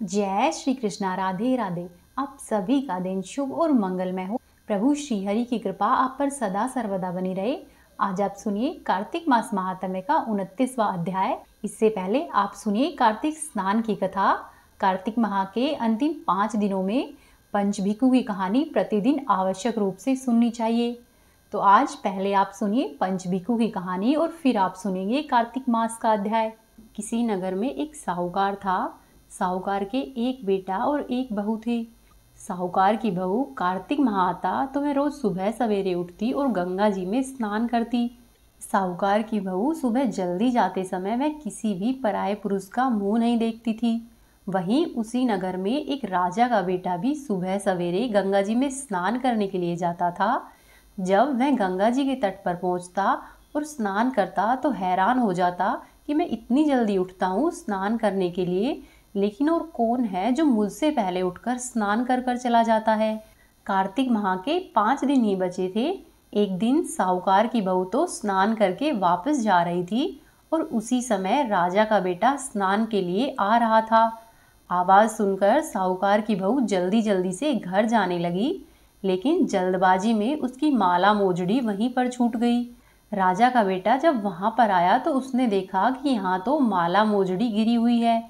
जय श्री कृष्णा। राधे राधे। आप सभी का दिन शुभ और मंगलमय हो। प्रभु श्री हरि की कृपा आप पर सदा सर्वदा बनी रहे। आज आप सुनिए कार्तिक मास महात्म्य का 29वां अध्याय। इससे पहले आप सुनिए कार्तिक स्नान की कथा। कार्तिक माह के अंतिम 5 दिनों में पंचभिकु की कहानी प्रतिदिन आवश्यक रूप से सुननी चाहिए। तो आज पहले आप सुनिए पंचभिकु की कहानी और फिर आप सुनेंगे कार्तिक मास का अध्याय। किसी नगर में एक साहूकार था। साहूकार के एक बेटा और एक बहू थी। साहूकार की बहू कार्तिक माह आता तो वह रोज सुबह सवेरे उठती और गंगा जी में स्नान करती। साहूकार की बहू सुबह जल्दी जाते समय वह किसी भी पराये पुरुष का मुंह नहीं देखती थी। वहीं उसी नगर में एक राजा का बेटा भी सुबह सवेरे गंगा जी में स्नान करने के लिए जाता था। जब वह गंगा जी के तट पर पहुंचता और स्नान करता तो हैरान हो जाता कि मैं इतनी जल्दी उठता हूँ स्नान करने के लिए, लेकिन और कौन है जो मुझसे पहले उठकर स्नान कर कर चला जाता है। कार्तिक माह के 5 दिन ही बचे थे। एक दिन साहूकार की बहू तो स्नान करके वापस जा रही थी और उसी समय राजा का बेटा स्नान के लिए आ रहा था। आवाज सुनकर साहूकार की बहू जल्दी जल्दी से घर जाने लगी, लेकिन जल्दबाजी में उसकी माला मोजड़ी वहीं पर छूट गई। राजा का बेटा जब वहां पर आया तो उसने देखा कि यहाँ तो माला मोजड़ी गिरी हुई है।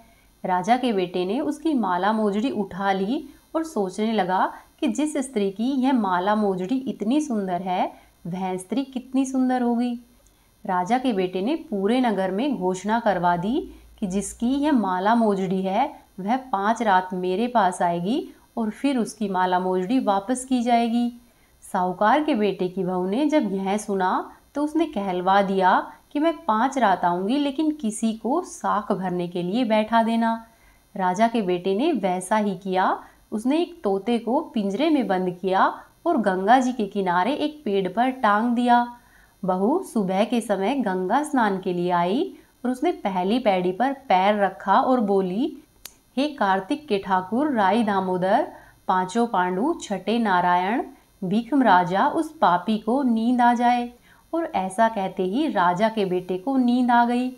राजा के बेटे ने उसकी माला मोजड़ी उठा ली और सोचने लगा कि जिस स्त्री की यह माला मोजड़ी इतनी सुंदर है वह स्त्री कितनी सुंदर होगी। राजा के बेटे ने पूरे नगर में घोषणा करवा दी कि जिसकी यह माला मोजड़ी है वह 5 रात मेरे पास आएगी और फिर उसकी माला मोजड़ी वापस की जाएगी। साहूकार के बेटे की बहू ने जब यह सुना तो उसने कहलवा दिया कि मैं 5 रात आऊंगी, लेकिन किसी को साख भरने के लिए बैठा देना। राजा के बेटे ने वैसा ही किया। उसने एक तोते को पिंजरे में बंद किया और गंगा जी के किनारे एक पेड़ पर टांग दिया। बहू सुबह के समय गंगा स्नान के लिए आई और उसने पहली पैड़ी पर पैर रखा और बोली, हे कार्तिक के ठाकुर राई दामोदर, 5 पांडु छठे नारायण, भीखम राजा उस पापी को नींद आ जाए। और ऐसा कहते ही राजा के बेटे को नींद आ गई।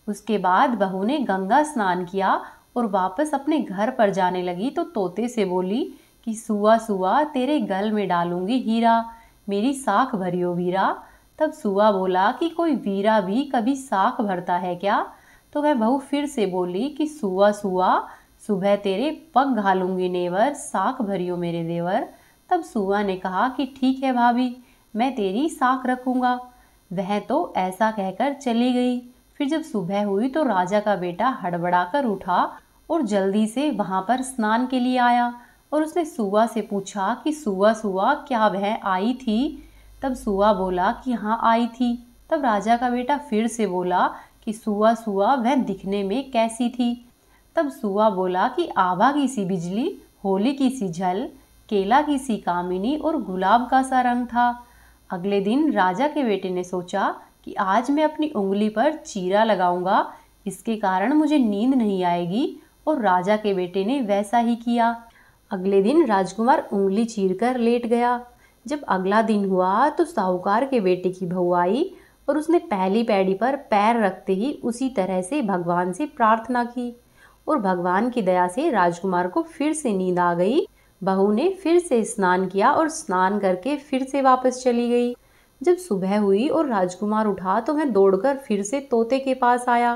उसके बाद बहू ने गंगा स्नान किया और वापस अपने घर पर जाने लगी तो तोते से बोली कि सुआ सुआ तेरे गल में डालूंगी हीरा, मेरी साख भरियो वीरा। तब सुआ बोला कि कोई वीरा भी कभी साख भरता है क्या? तो वह बहू फिर से बोली कि सुआ सुआ सुबह तेरे पग घालूंगी नेवर, साख भरियो मेरे देवर। तब सुआ ने कहा कि ठीक है भाभी, मैं तेरी साख रखूंगा। वह तो ऐसा कहकर चली गई। फिर जब सुबह हुई तो राजा का बेटा हड़बड़ाकर उठा और जल्दी से वहां पर स्नान के लिए आया और उसने सुआ से पूछा कि सुआ सुआ क्या वह आई थी? तब सुआ बोला कि हाँ आई थी। तब राजा का बेटा फिर से बोला कि सुआ सुआ वह दिखने में कैसी थी? तब सुआ बोला कि आभा की सी बिजली, होली की सी झल, केला की सी कामिनी और गुलाब का सा रंग था। अगले दिन राजा के बेटे ने सोचा कि आज मैं अपनी उंगली पर चीरा लगाऊंगा, इसके कारण मुझे नींद नहीं आएगी। और राजा के बेटे ने वैसा ही किया। अगले दिन राजकुमार उंगली चीरकर लेट गया। जब अगला दिन हुआ तो साहूकार के बेटे की बहू आई और उसने पहली पैड़ी पर पैर रखते ही उसी तरह से भगवान से प्रार्थना की और भगवान की दया से राजकुमार को फिर से नींद आ गई। बहू ने फिर से स्नान किया और स्नान करके फिर से वापस चली गई। जब सुबह हुई और राजकुमार उठा तो वह दौड़कर फिर से तोते के पास आया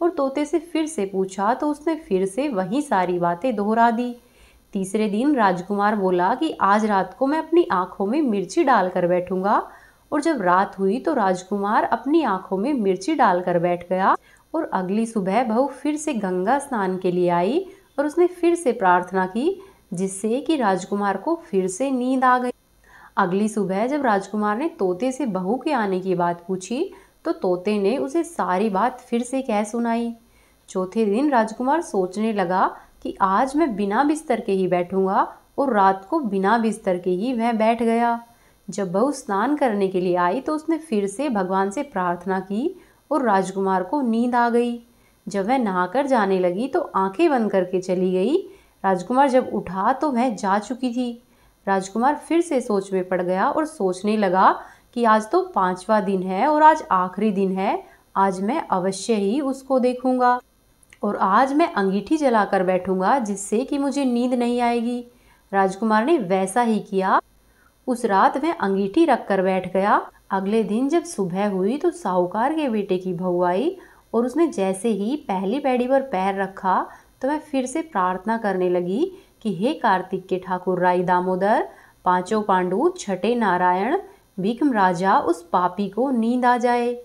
और तोते से फिर से पूछा तो उसने फिर से वही सारी बातें दोहरा दी। तीसरे दिन राजकुमार बोला कि आज रात को मैं अपनी आंखों में मिर्ची डालकर बैठूंगा। और जब रात हुई तो राजकुमार अपनी आंखों में मिर्ची डालकर बैठ गया। और अगली सुबह बहू फिर से गंगा स्नान के लिए आई और उसने फिर से प्रार्थना की, जिससे कि राजकुमार को फिर से नींद आ गई। अगली सुबह जब राजकुमार ने तोते से बहू के आने की बात पूछी तो तोते ने उसे सारी बात फिर से कह सुनाई। चौथे दिन राजकुमार सोचने लगा कि आज मैं बिना बिस्तर के ही बैठूंगा और रात को बिना बिस्तर के ही वह बैठ गया। जब बहू स्नान करने के लिए आई तो उसने फिर से भगवान से प्रार्थना की और राजकुमार को नींद आ गई। जब वह नहाकर जाने लगी तो आंखें बंद करके चली गई। राजकुमार जब उठा तो वह जा चुकी थी। राजकुमार फिर से सोच में पड़ गया और सोचने लगा कि आज तो 5वां दिन है और आज आखिरी दिन है, आज मैं अवश्य ही उसको देखूंगा। और आज मैं अंगीठी जलाकर बैठूंगा जिससे कि मुझे नींद नहीं आएगी। राजकुमार ने वैसा ही किया। उस रात वह अंगीठी रखकर बैठ गया। अगले दिन जब सुबह हुई तो साहूकार के बेटे की बहू आई और उसने जैसे ही पहली पैड़ी पर पैर रखा तो वह फिर से प्रार्थना करने लगी कि हे कार्तिक के ठाकुर राई दामोदर, पांचों पांडु, छठे नारायण, भीष्म राजा, उस पापी को नींद आ जाए।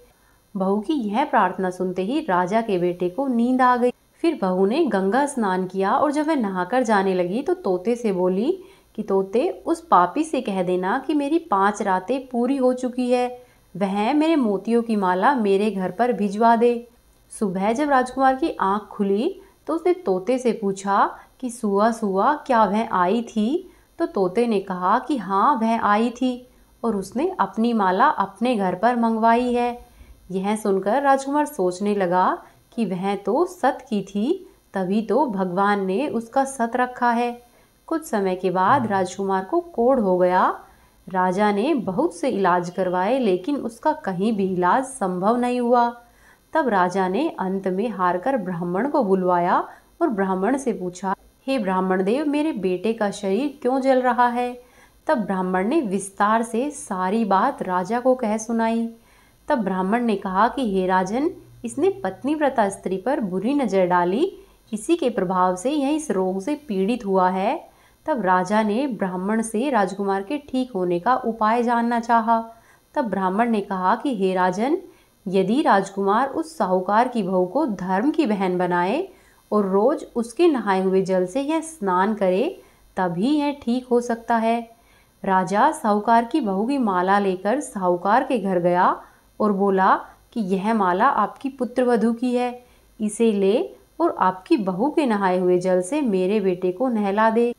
बहू की यह प्रार्थना सुनते ही राजा के बेटे को नींद आ गई। फिर बहू ने गंगा स्नान किया और जब वह नहाकर जाने लगी तो तोते से बोली कि तोते, उस पापी से कह देना कि मेरी 5 रातें पूरी हो चुकी है, वह मेरे मोतियों की माला मेरे घर पर भिजवा दे। सुबह जब राजकुमार की आंख खुली तो उसने तोते से पूछा कि सुआ सुआ क्या वह आई थी? तो तोते ने कहा कि हाँ वह आई थी और उसने अपनी माला अपने घर पर मंगवाई है। यह सुनकर राजकुमार सोचने लगा कि वह तो सत की थी, तभी तो भगवान ने उसका सत रखा है। कुछ समय के बाद राजकुमार को कोढ़ हो गया। राजा ने बहुत से इलाज करवाए लेकिन उसका कहीं भी इलाज संभव नहीं हुआ। तब राजा ने अंत में हारकर ब्राह्मण को बुलवाया और ब्राह्मण से पूछा, हे ब्राह्मण देव, मेरे बेटे का शरीर क्यों जल रहा है? तब ब्राह्मण ने विस्तार से सारी बात राजा को कह सुनाई। तब ब्राह्मण ने कहा कि हे राजन, इसने पत्नीव्रता स्त्री पर बुरी नजर डाली, इसी के प्रभाव से यह इस रोग से पीड़ित हुआ है। तब राजा ने ब्राह्मण से राजकुमार के ठीक होने का उपाय जानना चाहा। तब ब्राह्मण ने कहा कि हे राजन, यदि राजकुमार उस साहूकार की बहू को धर्म की बहन बनाए और रोज उसके नहाए हुए जल से यह स्नान करे तभी यह ठीक हो सकता है। राजा साहूकार की बहू की माला लेकर साहूकार के घर गया और बोला कि यह माला आपकी पुत्रवधू की है, इसे ले और आपकी बहू के नहाए हुए जल से मेरे बेटे को नहला दे।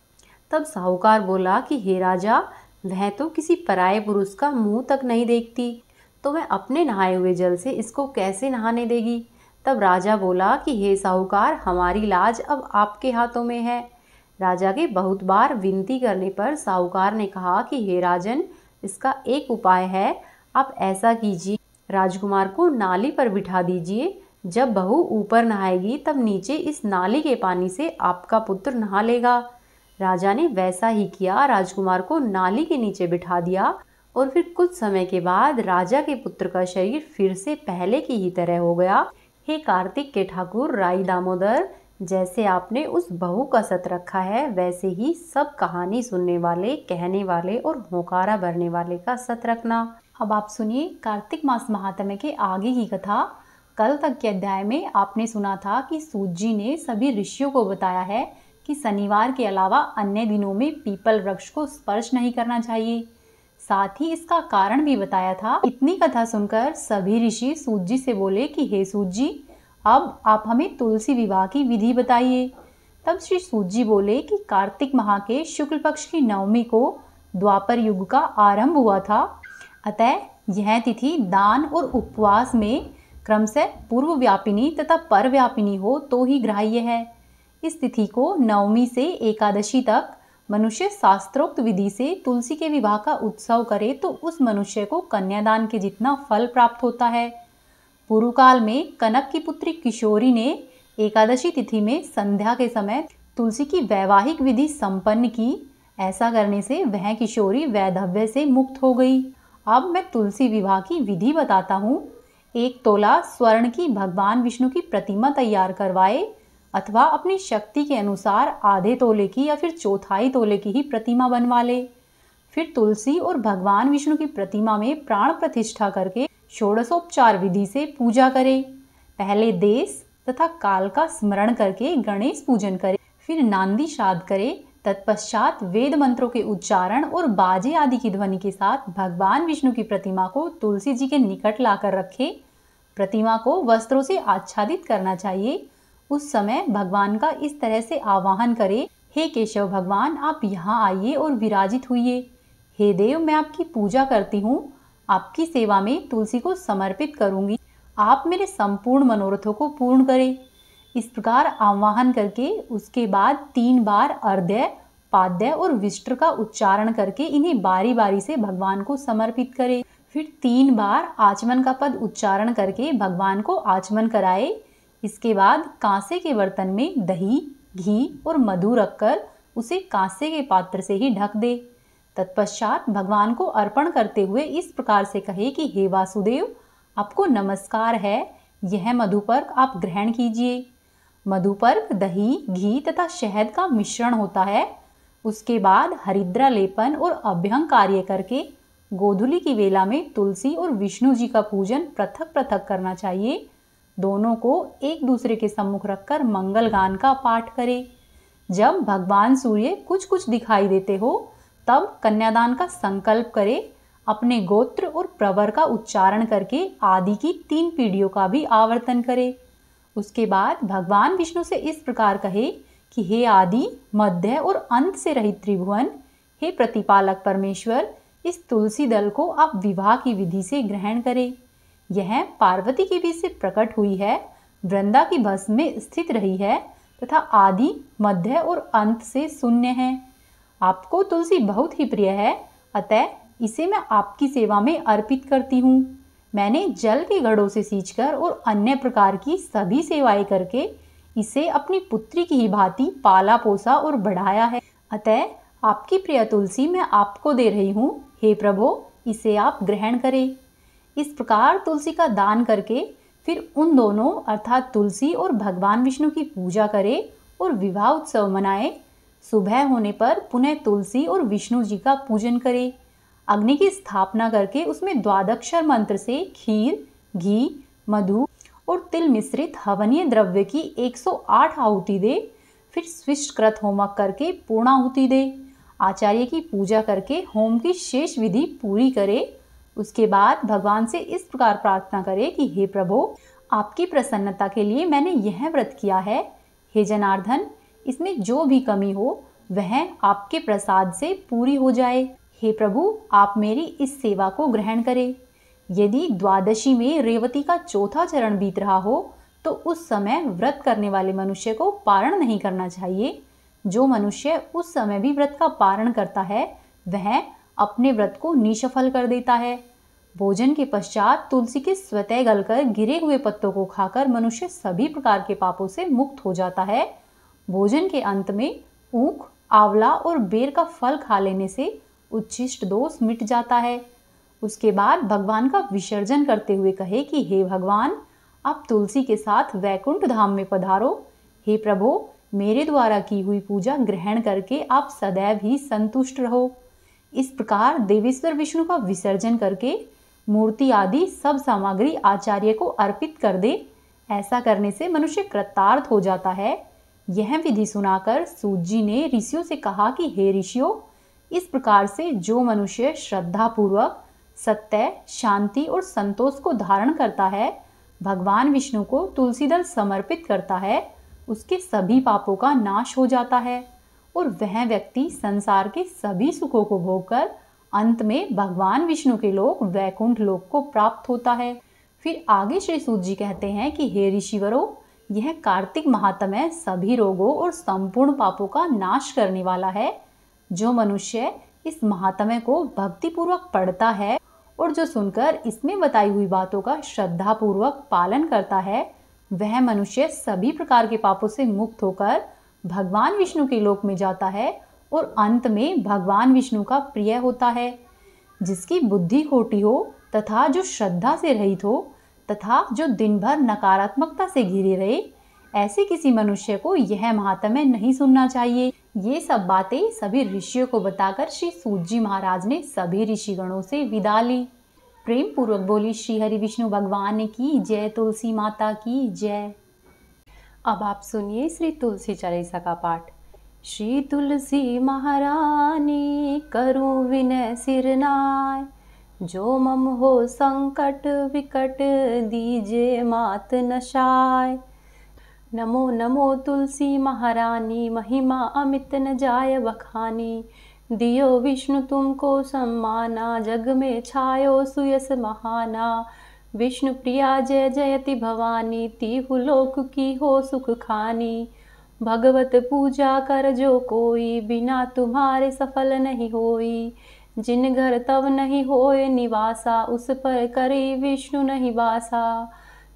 तब साहूकार बोला कि हे राजा, वह तो किसी पराये पुरुष का मुंह तक नहीं देखती, तो वह अपने नहाए हुए जल से इसको कैसे नहाने देगी? तब राजा बोला कि हे साहूकार, हमारी लाज अब आपके हाथों में है। राजा के बहुत बार विनती करने पर साहूकार ने कहा कि हे राजन, इसका एक उपाय है, आप ऐसा कीजिए, राजकुमार को नाली पर बिठा दीजिए, जब बहू ऊपर नहाएगी तब नीचे इस नाली के पानी से आपका पुत्र नहा लेगा। राजा ने वैसा ही किया, राजकुमार को नाली के नीचे बिठा दिया और फिर कुछ समय के बाद राजा के पुत्र का शरीर फिर से पहले की ही तरह हो गया। हे कार्तिक के ठाकुर राई दामोदर, जैसे आपने उस बहू का सत रखा है वैसे ही सब कहानी सुनने वाले, कहने वाले और होकारा भरने वाले का सत रखना। अब आप सुनिए कार्तिक मास महात्म्य के आगे की कथा। कल तक के अध्याय में आपने सुना था कि सूत जी ने सभी ऋषियों को बताया है कि शनिवार के अलावा अन्य दिनों में पीपल वृक्ष को स्पर्श नहीं करना चाहिए। साथ ही इसका कारण भी बताया था। इतनी कथा सुनकर सभी ऋषि सूत जी से बोले कि हे सूत जी, अब आप हमें तुलसी विवाह की विधि बताइए। तब श्री सूत जी बोले कि कार्तिक माह के शुक्ल पक्ष की नवमी को द्वापर युग का आरंभ हुआ था, अतः यह तिथि दान और उपवास में क्रमशः पूर्व व्यापिनी तथा पर व्यापिनी हो तो ही ग्राह्य है। इस तिथि को नवमी से एकादशी तक मनुष्य शास्त्रोक्त विधि से तुलसी के विवाह का उत्सव करे तो उस मनुष्य को कन्यादान के जितना फल प्राप्त होता है। पूर्व काल में कनक की पुत्री किशोरी ने एकादशी तिथि में संध्या के समय तुलसी की वैवाहिक विधि संपन्न की। ऐसा करने से वह किशोरी वैधव्य से मुक्त हो गई। अब मैं तुलसी विवाह की विधि बताता हूँ। 1 तोला स्वर्ण की भगवान विष्णु की प्रतिमा तैयार करवाए अथवा अपनी शक्ति के अनुसार आधे तोले की या फिर चौथाई तोले की ही प्रतिमा बनवा ले। फिर तुलसी और भगवान विष्णु की प्रतिमा में प्राण प्रतिष्ठा करके षोडशोपचार विधि से पूजा करे। पहले देश तथा काल का स्मरण करके गणेश पूजन करे, फिर नांदी श्राद्ध करे। तत्पश्चात वेद मंत्रों के उच्चारण और बाजे आदि की ध्वनि के साथ भगवान विष्णु की प्रतिमा को तुलसी जी के निकट लाकर रखे। प्रतिमा को वस्त्रों से आच्छादित करना चाहिए। उस समय भगवान का इस तरह से आवाहन करे, हे केशव भगवान, आप यहाँ आइए और विराजित हुइए। हे देव, मैं आपकी पूजा करती हूँ, आपकी सेवा में तुलसी को समर्पित करूंगी। आप मेरे संपूर्ण मनोरथों को पूर्ण करें। इस प्रकार आवाहन करके उसके बाद 3 बार अर्घ्य, पाद्य और विष्ट का उच्चारण करके इन्हें बारी बारी से भगवान को समर्पित करें। फिर 3 बार आचमन का पद उच्चारण करके भगवान को आचमन कराए। इसके बाद कांसे के बर्तन में दही, घी और मधु रखकर उसे कांसे के पात्र से ही ढक दे। तत्पश्चात भगवान को अर्पण करते हुए इस प्रकार से कहे कि हे वासुदेव, आपको नमस्कार है, यह मधुपर्क आप ग्रहण कीजिए। मधुपर्क दही, घी तथा शहद का मिश्रण होता है। उसके बाद हरिद्रा लेपन और अभ्यंग कार्य करके गोधूली की वेला में तुलसी और विष्णु जी का पूजन पृथक पृथक करना चाहिए। दोनों को एक दूसरे के सम्मुख रखकर मंगल गान का पाठ करें। जब भगवान सूर्य कुछ कुछ दिखाई देते हो तब कन्यादान का संकल्प करें। अपने गोत्र और प्रवर का उच्चारण करके आदि की 3 पीढ़ियों का भी आवर्तन करें। उसके बाद भगवान विष्णु से इस प्रकार कहे कि हे आदि, मध्य और अंत से रहित त्रिभुवन, हे प्रतिपालक परमेश्वर, इस तुलसी दल को आप विवाह की विधि से ग्रहण करें। यह पार्वती के बीच से प्रकट हुई है, वृंदा की भस्म में स्थित रही है तथा आदि, मध्य और अंत से शून्य है। आपको तुलसी बहुत ही प्रिय है, अतः इसे मैं आपकी सेवा में अर्पित करती हूँ। मैंने जल के घड़ों से सींचकर और अन्य प्रकार की सभी सेवाएं करके इसे अपनी पुत्री की ही भांति पाला पोसा और बढ़ाया है। अतः आपकी प्रिय तुलसी मैं आपको दे रही हूँ। हे प्रभु, इसे आप ग्रहण करें। इस प्रकार तुलसी का दान करके फिर उन दोनों अर्थात तुलसी और भगवान विष्णु की पूजा करें और विवाह उत्सव मनाएं। सुबह होने पर पुनः तुलसी और विष्णु जी का पूजन करें। अग्नि की स्थापना करके उसमें द्वादक्षर मंत्र से खीर, घी, मधु और तिल मिश्रित हवनीय द्रव्य की 108 आहुति दे। फिर स्विष्टकृत होमक करके पूर्णाहुति दे। आचार्य की पूजा करके होम की शेष विधि पूरी करे। उसके बाद भगवान से इस प्रकार प्रार्थना करे कि हे प्रभु, आपकी प्रसन्नता के लिए मैंने यह व्रत किया है। हे जनार्दन, इसमें जो भी कमी हो वह आपके प्रसाद से पूरी हो जाए। हे प्रभु, आप मेरी इस सेवा को ग्रहण करें। यदि द्वादशी में रेवती का चौथा चरण बीत रहा हो तो उस समय व्रत करने वाले मनुष्य को पारण नहीं करना चाहिए। जो मनुष्य उस समय भी व्रत का पारण करता है वह अपने व्रत को निष्फल कर देता है। भोजन के पश्चात तुलसी के स्वतः गलकर गिरे हुए पत्तों को खाकर मनुष्य सभी प्रकार के पापों से मुक्त हो जाता है। भोजन के अंत में ऊख, आंवला और बेर का फल खा लेने से उच्छिष्ट दोष मिट जाता है। उसके बाद भगवान का विसर्जन करते हुए कहे कि हे भगवान, आप तुलसी के साथ वैकुंठ धाम में पधारो। हे प्रभु, मेरे द्वारा की हुई पूजा ग्रहण करके आप सदैव ही संतुष्ट रहो। इस प्रकार देवेश्वर विष्णु का विसर्जन करके मूर्ति आदि सब सामग्री आचार्य को अर्पित कर दे। ऐसा करने से मनुष्य कृतार्थ हो जाता है। यह विधि सुनाकर सूत जी ने ऋषियों से कहा कि हे ऋषियों, इस प्रकार से जो मनुष्य श्रद्धा पूर्वक सत्य, शांति और संतोष को धारण करता है, भगवान विष्णु को तुलसी दल समर्पित करता है, उसके सभी पापों का नाश हो जाता है और वह व्यक्ति संसार के सभी सुखों को भोगकर अंत में भगवान विष्णु के लोक वैकुंठ लोक को प्राप्त होता है। फिर आगे श्री सूत जी कहते हैं कि हे ऋषिवरों, यह कार्तिक महात्म्य सभी रोगों और संपूर्ण पापों का नाश करने वाला है। जो मनुष्य इस महात्म्य को भक्ति पूर्वक पढ़ता है और जो सुनकर इसमें बताई हुई बातों का श्रद्धा पूर्वक पालन करता है, वह मनुष्य सभी प्रकार के पापों से मुक्त होकर भगवान विष्णु के लोक में जाता है और अंत में भगवान विष्णु का प्रिय होता है। जिसकी बुद्धि खोटी हो तथा जो श्रद्धा से रहित हो तथा जो दिन भर नकारात्मकता से घिरे रहे, ऐसे किसी मनुष्य को यह महात्म्य नहीं सुनना चाहिए। ये सब बातें सभी ऋषियों को बताकर श्री सूत जी महाराज ने सभी ऋषिगणों से विदा ली। प्रेम पूर्वक बोली श्री हरि विष्णु भगवान की जय, तुलसी माता की जय। अब आप सुनिए श्री तुलसी चालीसा का पाठ। श्री तुलसी महारानी करूं विनय सिरनाय, जो मम हो संकट विकट दीजे मात नशाय। नमो नमो तुलसी महारानी, महिमा अमित न जाय बखानी। दियो विष्णु तुमको सम्माना, जग में छायो सुयस महाना। विष्णु प्रिया जय जयति भवानी, तीहु लोक की हो सुख खानी। भगवत पूजा कर जो कोई, बिना तुम्हारे सफल नहीं होई। जिन घर तब नहीं होए निवासा, उस पर करी विष्णु नहीं वासा।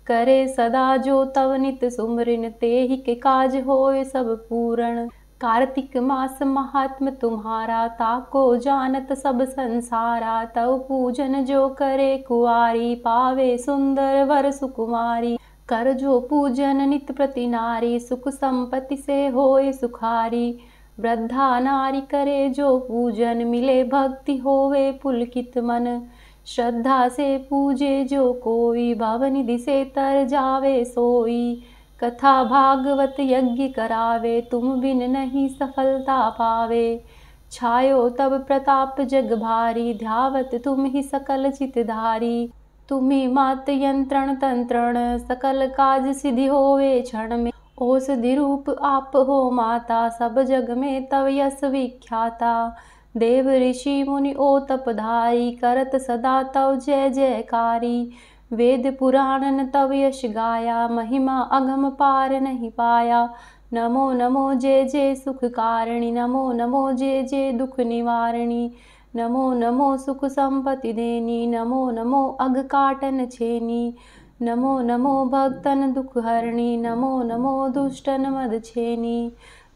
करे सदा जो तव नित सुमरिन, तेहि के काज होए सब पूरण। कार्तिक मास महात्म तुम्हारा, ताको जानत सब संसारा। तव पूजन जो करे कुआरी, पावे सुंदर वर सुकुमारी। कर जो पूजन नित प्रति नारी, सुख संपत्ति से होए सुखारी। वृद्धा नारी करे जो पूजन, मिले भक्ति होवे पुलकित मन। श्रद्धा से पूजे जो कोई, भवनिधि से तर जावे सोई। कथा भागवत यज्ञ करावे, तुम बिन नहीं सफलता पावे। छायो तब प्रताप जग भारी, ध्यावत तुम ही सकल चितधारी। तुम्ही मात यंत्रण तंत्रण, सकल काज सिद्धि होवे क्षण में। औषधि रूप आप हो माता, सब जग में तव यश विख्याता। देव ऋषि मुनि ओ तपधारी, करत सदा तव जय जयकारी। वेद पुराणन तव यश गाया, महिमा अगम पार नहीं पाया। नमो नमो जय जय सुख कारिणी, नमो नमो जय जय दुख निवारिणी। नमो नमो सुख संपत्ति देनी, नमो नमो अघ काटन छेनी। नमो नमो भक्तन दुख हरणी, नमो नमो दुष्टन मद छेनी।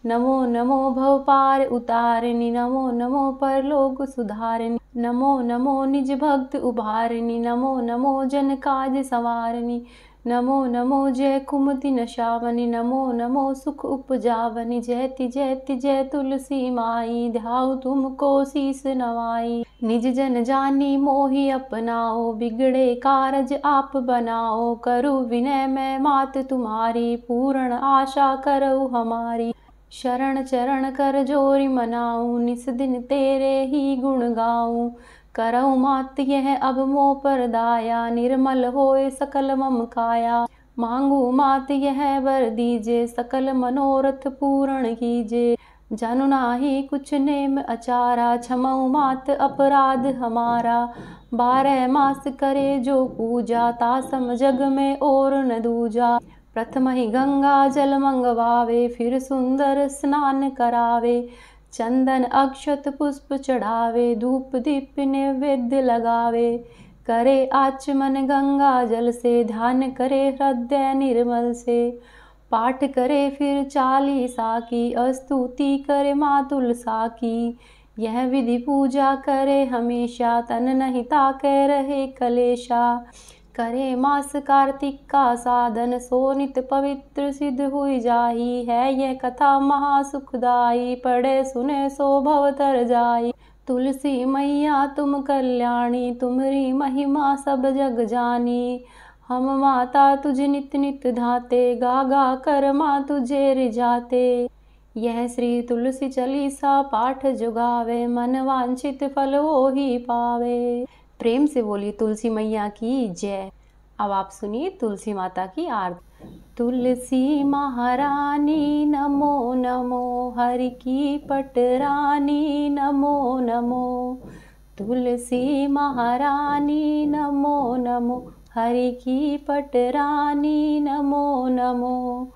नमो नमो भव पार उतारिणी, नमो नमो परलोक सुधारिणी। नमो नमो निज भक्त उभारिणी, नमो नमो जन काज संवारिणी। नमो नमो जय कुमति नशावनी, नमो नमो सुख उपजावनी। जयति जयति जय तुलसी माई, ध्याऊ तुमको शीस नवाई। निज जन जानी मोहि अपनाओ, बिगड़े कारज आप बनाओ। करु विनय मैं मात तुम्हारी, पूर्ण आशा करऊ हमारी। शरण चरण कर जोरी मनाऊं, निस दिन तेरे ही गुण गाऊं। करऊं मात यह अब मोह पर दाया, निर्मल होए सकल मम काया। मांगू मात यह वर दीजे, सकल मनोरथ पूर्ण कीजे। जानु नाही कुछ नेम अचारा, क्षमऊ मात अपराध हमारा। 12 मास करे जो पूजा, तासम जग में और न दूजा। प्रथम ही गंगा जल मंगवावे, फिर सुंदर स्नान करावे। चंदन अक्षत पुष्प चढ़ावे, धूप दीप नैवेद्य लगावे। करे आचमन गंगा जल से, ध्यान करे हृदय निर्मल से। पाठ करे फिर 40 की, स्तुति करे माँ तुलसा की। यह विधि पूजा करे हमेशा, तन नहीं ताके रहे कलेशा। करे मास कार्तिक का साधन, सो नित पवित्र सिद्ध हुई जाही। है यह कथा महासुखदाई, पढ़े सुने सो भव तर जाई। तुलसी मैया तुम कल्याणी, तुम्हारी महिमा सब जग जानी। हम माता तुझ नित नित धाते, गा गा कर माँ तुझे रिझाते। यह श्री तुलसी चालीसा पाठ जो गावे, मन वांछित फल वो ही पावे। प्रेम से बोलिए तुलसी मैया की जय। अब आप सुनिए तुलसी माता की आरती। तुलसी महारानी नमो नमो, हरि की पटरानी नमो नमो। तुलसी महारानी नमो नमो, हरि की पटरानी नमो नमो।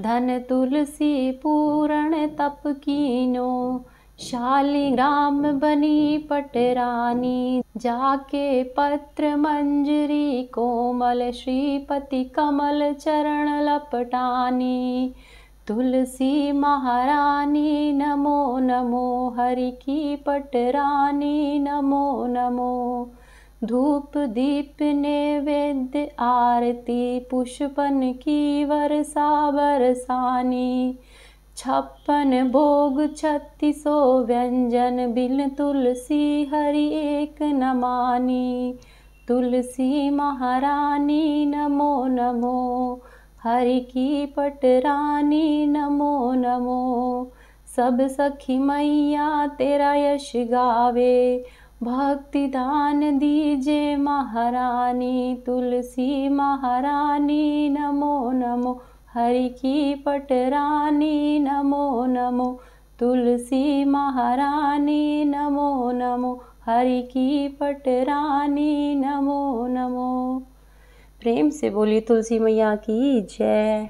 धन तुलसी पूर्ण तप कीनो, शालिग्राम बनी पटरानी। जाके पत्र मंजरी कोमल, श्रीपति कमल चरण लपटानी। तुलसी महारानी नमो नमो, हरि की पटरानी नमो नमो। धूप दीप नैवेद्य आरती, पुष्पन की वर्षा बरसानी। 56 भोग 3600 व्यंजन, बिन तुलसी हरि एक न मानी। तुलसी महारानी नमो नमो, हरि की पटरानी नमो नमो। सब सखी मैया तेरा यश गावे, भक्ति दान दीजे महारानी। तुलसी महारानी नमो नमो, हरि की पटरानी नमो नमो। तुलसी महारानी नमो नमो, हरि की पटरानी नमो नमो। प्रेम से बोलिए तुलसी मैया की जय।